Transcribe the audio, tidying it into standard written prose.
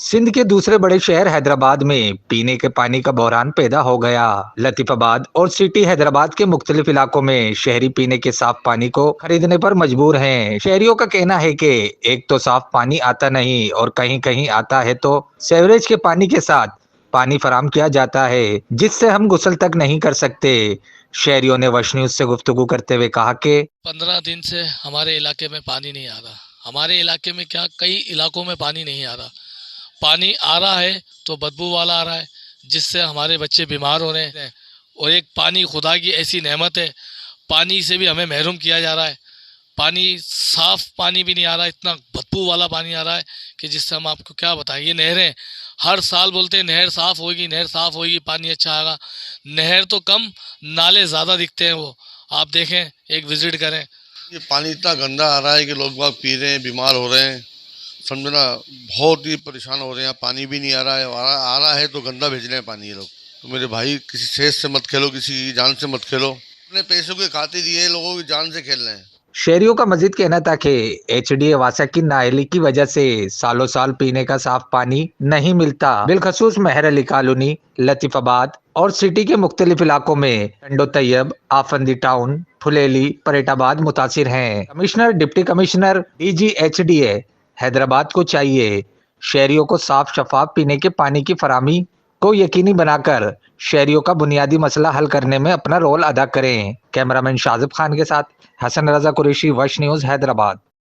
सिंध के दूसरे बड़े शहर हैदराबाद में पीने के पानी का बहरान पैदा हो गया। लतीफाबाद और सिटी हैदराबाद के मुख्तलिफ इलाकों में शहरी पीने के साफ पानी को खरीदने पर मजबूर हैं। शहरियों का कहना है कि एक तो साफ पानी आता नहीं और कहीं कहीं आता है तो सीवरेज के पानी के साथ पानी फराम किया जाता है, जिससे हम गुस्ल तक नहीं कर सकते। शहरियों ने वश न्यूज से गुफ्तगू करते हुए कहा कि 15 दिन से हमारे इलाके में पानी नहीं आ रहा। हमारे इलाके में क्या, कई इलाकों में पानी नहीं आ रहा। पानी आ रहा है तो बदबू वाला आ रहा है, जिससे हमारे बच्चे बीमार हो रहे हैं। और एक पानी खुदा की ऐसी नेमत है, पानी से भी हमें महरूम किया जा रहा है। पानी साफ पानी भी नहीं आ रहा, इतना बदबू वाला पानी आ रहा है कि जिससे हम आपको क्या बताएं। ये नहरें हर साल बोलते हैं नहर साफ होगी, नहर साफ होगी, पानी अच्छा आएगा। नहर तो कम, नाले ज़्यादा दिखते हैं। वो आप देखें, एक विजिट करें। ये पानी इतना गंदा आ रहा है कि लोग बाग पी रहे हैं, बीमार हो रहे हैं, समझना बहुत ही परेशान हो रहे हैं। पानी भी नहीं आ रहा है, आ रहा है तो गंदा भेज रहे हैं पानी ये लोग। तो मेरे भाई, किसी सेहत से मत खेलो, किसी की जान से मत खेलो। अपने पैसों के खातिर ये लोगों की जान से खेल रहे हैं। शहरियों का मजीद कहना था कि एचडीए वासा की नाअहली की वजह से सालों साल पीने का साफ पानी नहीं मिलता। बिलखसूस मेहर अली कॉलोनी, लतीफाबाद और सिटी के मुख्तलिफ इलाकों में टंडो तैयब, आफंदी टाउन, फुलेली, परेटाबाद मुतासिर हैं। कमिश्नर, डिप्टी कमिश्नर, डीजीएचडीए हैदराबाद को चाहिए शहरियों को साफ शफाफ पीने के पानी की फराहमी को यकीनी बनाकर शहरियों का बुनियादी मसला हल करने में अपना रोल अदा करें। कैमरामैन शाजिब खान के साथ हसन रजा कुरैशी, वश न्यूज, हैदराबाद।